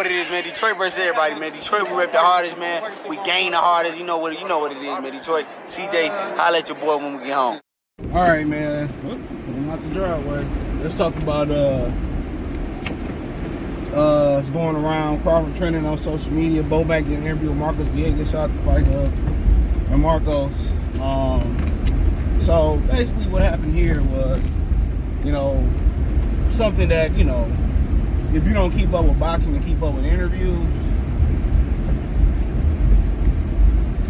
what it is, man. Detroit versus everybody, man. Detroit, we rep the hardest, man. We gain the hardest. You know what it is, man. Detroit, CJ, holla at your boy when we get home. All right, man. I'm out the driveway. Let's talk about it's going around. Crawford trending on social media. Bomac did an interview with Marcos Villegas. Shout out to Fight Hub and Marcos. So basically, what happened here was, something that if you don't keep up with boxing and keep up with interviews,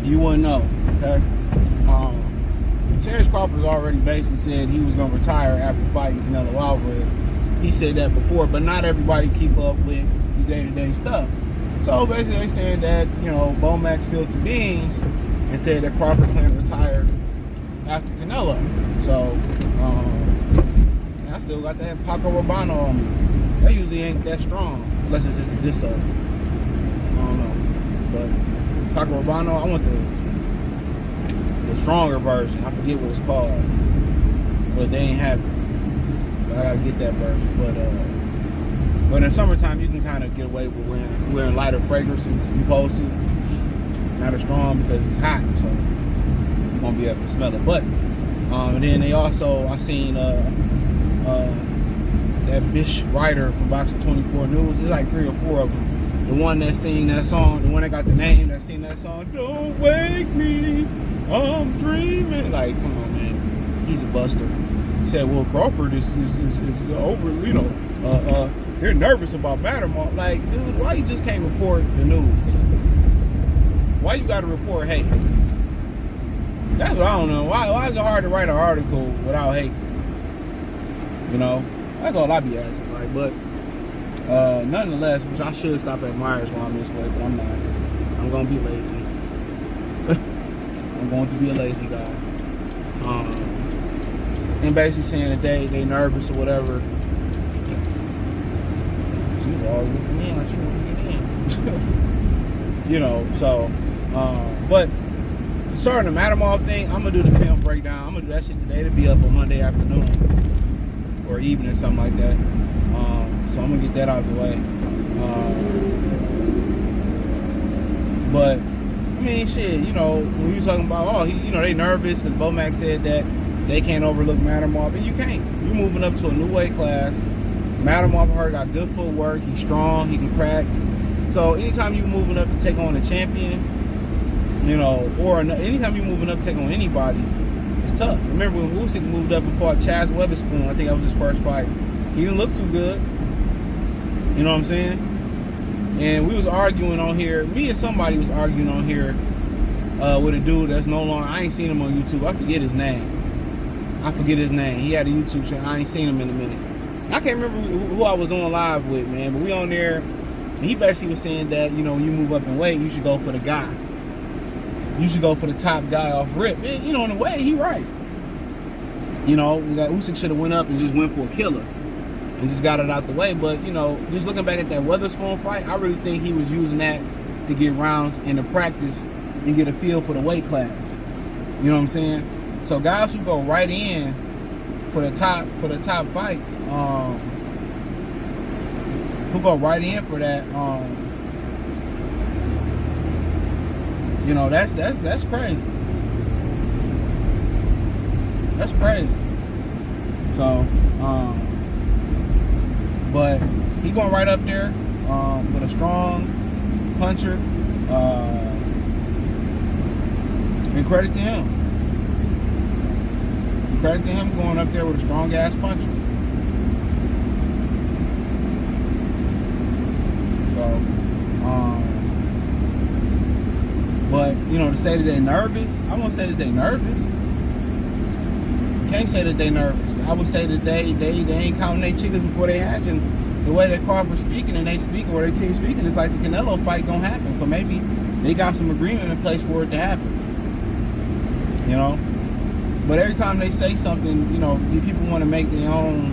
you wouldn't know. Okay. Terence Crawford already basically said he was going to retire after fighting Canelo Alvarez. He said that before, but not everybody keep up with the day-to-day stuff. So basically they saying that, Bomac spilled the beans and said that Crawford planned to retire after Canelo. So, I still got that Paco Rabanne on me. That usually ain't that strong, unless it's just a diss up. I don't know. But Paco Rabanne, I want the stronger version. I forget what it's called, but they ain't have it. But I gotta get that version. But in summertime, you can kind of get away with wearing lighter fragrances. You supposed to, not as strong because it's hot, so you're gonna be able to smell it. But and then they also, I seen that bitch writer from Boxing 24 News. There's like 3 or 4 of them. The one that sing that song, the one that got the name that sing that song, "Don't Wake Me, I'm Dreaming." Like, come on, man. He's a buster. He said, well, Crawford is over, they're nervous about Madrimov. Like, dude, why you just can't report the news? Why you gotta report hate? That's what I don't know. Why is it hard to write an article without hate? That's all I be asking. Like, but nonetheless, which I should stop at Myers while I'm this way, but I'm not. I'm gonna be lazy. I'm going to be a lazy guy. And basically saying that they nervous or whatever. She was always looking in like she wanted to get in. So but starting the Madrimov thing, I'm gonna do the film breakdown. I'm gonna do that shit today to be up on Monday afternoon or evening or something like that. So I'm gonna get that out of the way. But I mean, shit, when you talking about, they nervous because Bomac said that they can't overlook Madrimov, and you can't. You moving up to a new weight class. Madrimov got good footwork. He's strong. He can crack. So anytime you moving up to take on a champion, or anytime you moving up to take on anybody, it's tough. Remember when Usyk moved up and fought Chaz Weatherspoon? I think that was his first fight. He didn't look too good. You know what I'm saying? And we was arguing on here. Me and somebody was arguing on here with a dude that's no longer. I ain't seen him on YouTube. I forget his name. He had a YouTube channel. I ain't seen him in a minute. I can't remember who I was on live with, man. But we on there. And he basically was saying that when you move up in weight, you should go for the guy. You should go for the top guy off rip. And, in a way, he right. Usyk should have went up and just went for a killer. And just got it out the way. But, just looking back at that Weatherspoon fight, I really think he was using that to get rounds and to practice and get a feel for the weight class. You know what I'm saying? So guys who go right in for the top fights, who go right in for that, that's crazy. That's crazy. So, but he going right up there with a strong puncher, and credit to him. Credit to him going up there with a strong ass puncher. So, but to say that they're nervous, I won't say that they're nervous. You can't say that they're nervous. I would say that they ain't counting their chickens before they hatch, and the way that Crawford's speaking and they speaking or their team speaking, it's like the Canelo fight gonna happen. So maybe they got some agreement in place for it to happen. But every time they say something, the people want to make their own.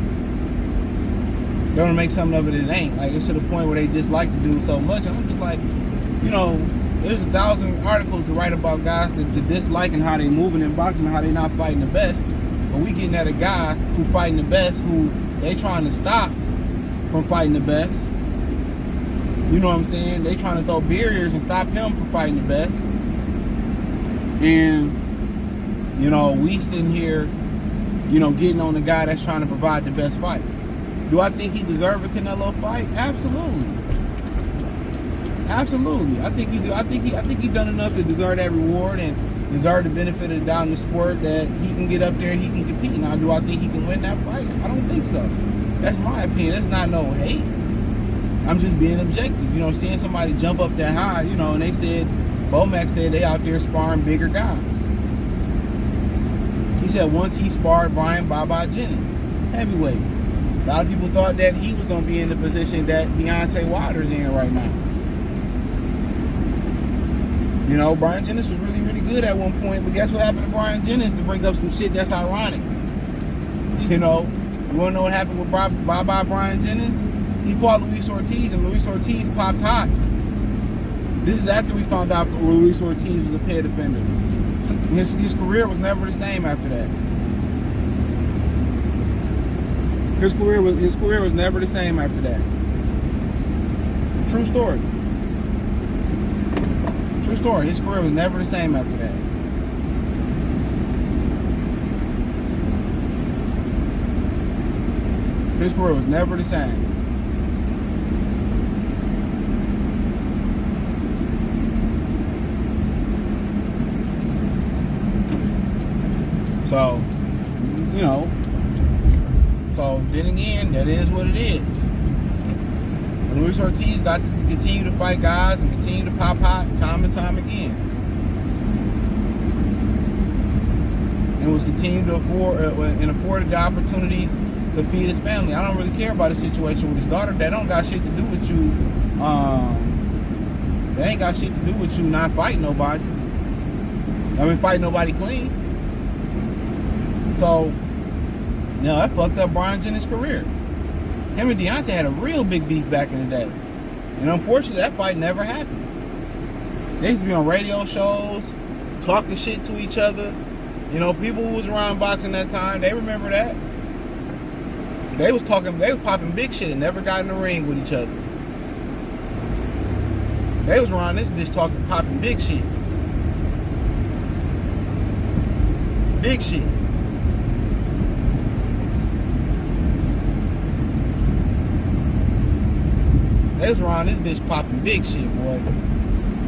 They want to make something of it that ain't. Like, it's to the point where they dislike the dude so much, and I'm just like, there's 1,000 articles to write about guys that dislike and how they moving in boxing and how they not fighting the best. But we getting at a guy who fighting the best, who they trying to stop from fighting the best. You know what I'm saying? They trying to throw barriers and stop him from fighting the best. And, you know, we sitting here, you know, getting on the guy that's trying to provide the best fights. Do I think he deserved a Canelo fight? Absolutely. Absolutely. I think he done enough to deserve that reward and deserve the benefit of the doubt in the sport that he can get up there and he can compete. Now, do I think he can win that fight? I don't think so. That's my opinion. That's not no hate. I'm just being objective. You know, seeing somebody jump up that high, you know, and they said, Bomac said they out there sparring bigger guys. He said once he sparred Brian Baba Jennings, heavyweight. A lot of people thought that he was going to be in the position that Deontay Wilder's in right now. You know, Brian Jennings was really, really good at one point, but guess what happened to Brian Jennings? To bring up some shit that's ironic. You know, you want to know what happened with Baba Brian Jennings? He fought Luis Ortiz, and Luis Ortiz popped hot. This is after we found out that Luis Ortiz was a pay defender. His career was never the same after that. His career was never the same after that. True story. True story. His career was never the same after that. His career was never the same. So, you know, so then again, that is what it is. And Luis Ortiz got to continue to fight guys and continue to pop hot time and time again. And was continuing to afforded the opportunities to feed his family. I don't really care about the situation with his daughter. That don't got shit to do with you. That ain't got shit to do with you not fighting nobody. I mean, fighting nobody clean. So, you know, that fucked up Brian Jennings' career. Him and Deontay had a real big beef back in the day. And unfortunately, that fight never happened. They used to be on radio shows, talking shit to each other. You know, people who was around boxing that time, they remember that. They was popping big shit and never got in the ring with each other. They was around this bitch popping big shit. Big shit. They was around this bitch popping big shit, boy.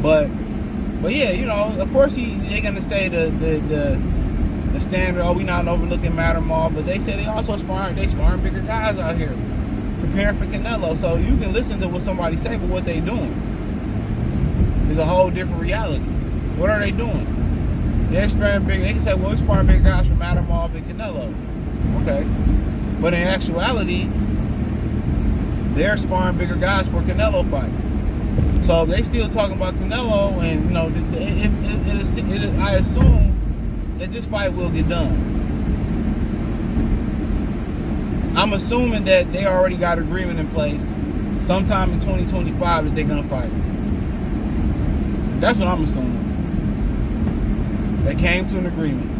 But yeah, you know, of course they gonna say the standard, oh, we not overlooking Madrimov, but they say they also sparring bigger guys out here, preparing for Canelo. So you can listen to what somebody say, but what they doing is a whole different reality. What are they doing? They're sparring big. They can say, well, we're sparring big guys for Madrimov and Canelo. Okay, but in actuality, they're sparring bigger guys for a Canelo fight. So they still talking about Canelo, and you know, I assume that this fight will get done. I'm assuming that they already got agreement in place sometime in 2025 that they're gonna fight. That's what I'm assuming. They came to an agreement.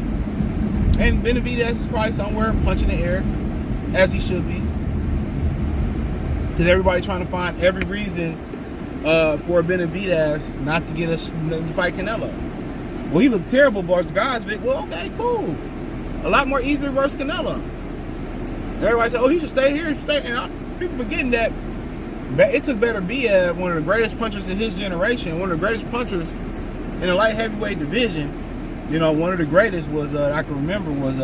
And Benavidez is probably somewhere punching the air, as he should be. Because everybody trying to find every reason for Benavidez not to get us to fight Canelo. Well, he looked terrible versus Gosvick. Well, okay, cool. A lot more easier versus Canelo. Everybody said, oh, he should stay here. And people forgetting that it took Beterbiev, one of the greatest punchers in his generation, one of the greatest punchers in the light heavyweight division. You know, one of the greatest was, I can remember, was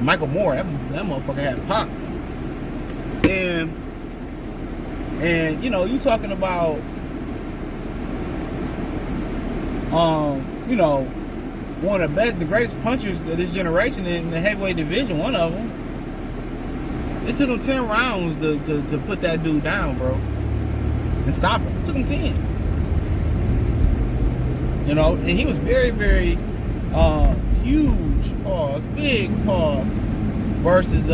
Michael Moore. That motherfucker had pop. And you know, you talking about, you know, one of the greatest punchers of this generation in the heavyweight division, one of them. It took him 10 rounds to put that dude down, bro, and stop him. It took him 10. You know, and he was very, very huge pause, big pause versus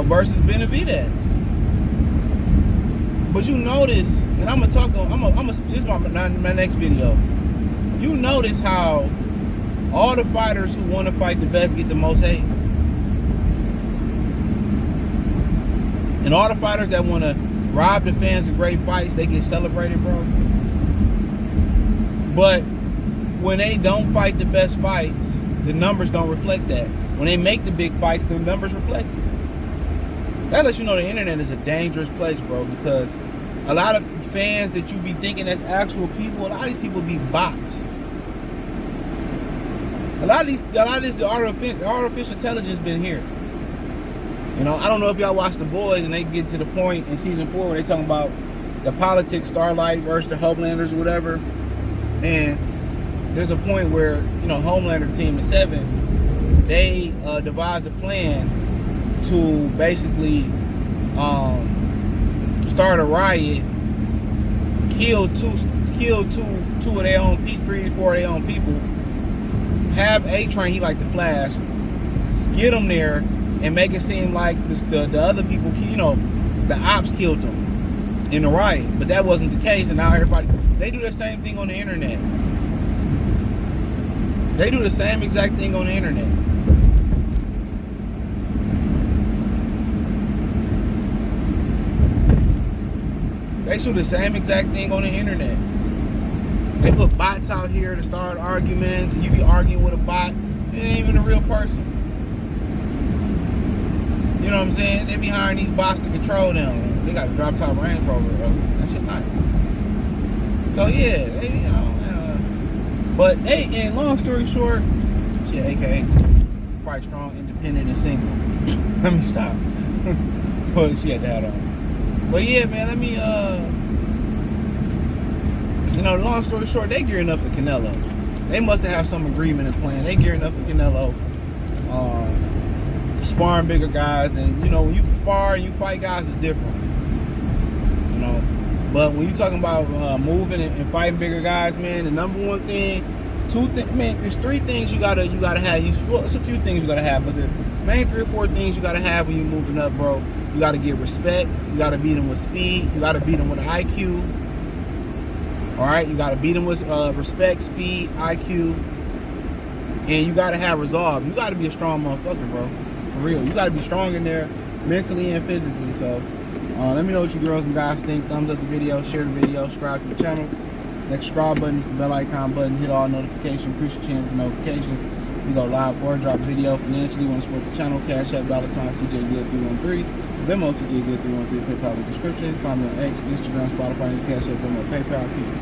versus Benavidez. But you notice, and I'm gonna talk. This is my next video. You notice how all the fighters who want to fight the best get the most hate. And all the fighters that want to rob the fans of great fights, they get celebrated, bro. But when they don't fight the best fights, the numbers don't reflect that. When they make the big fights, the numbers reflect it. That lets you know the internet is a dangerous place, bro, because a lot of fans that you be thinking that's actual people, a lot of these people be bots. A lot of this artificial intelligence been here. You know, I don't know if y'all watch The Boys and they get to the point in season 4 where they talking about the politics, Starlight versus the Homelanders or whatever. And there's a point where, you know, Homelander team of 7, they devised a plan to basically start a riot, kill two of their own people, 3 or 4 of their own people, have A-Train, he like the Flash, get them there and make it seem like the other people, you know, the ops killed them in the riot. But that wasn't the case, and now everybody, they do the same thing on the internet. They do the same exact thing on the internet. They do the same exact thing on the internet. They put bots out here to start arguments, and you be arguing with a bot. It ain't even a real person. You know what I'm saying? They be hiring these bots to control them. They got a drop top Range Rover, bro. That shit nice. So yeah, they, you know, but hey, and long story short, shit, AKA quite strong, independent, and single. Let me stop. But she had that on. But yeah, man, let me you know, long story short, they gearing up for Canelo. They must have some agreement and plan. They gearing up for Canelo. Sparring bigger guys, and you know, when you spar and you fight guys, it's different. You know, but when you talking about moving and fighting bigger guys, man, the number one thing, man, there's 3 things you gotta have. Well, it's a few things you gotta have, but the main 3 or 4 things you gotta have when you're moving up, bro. You gotta get respect. You gotta beat them with speed. You gotta beat them with IQ. All right, you gotta beat them with respect, speed, IQ, and you gotta have resolve. You gotta be a strong motherfucker, bro. For real, you gotta be strong in there, mentally and physically. So, let me know what you girls and guys think. Thumbs up the video, share the video, subscribe to the channel. Next subscribe button is the bell icon button. Hit all notifications, increase your chance of notifications. We go live or drop video financially. Want to support the channel? Cash App, $CJGood313. Venmo CJGood313. PayPal in the description. Find me on X, Instagram, Spotify, Cash App, Venmo, PayPal. Peace.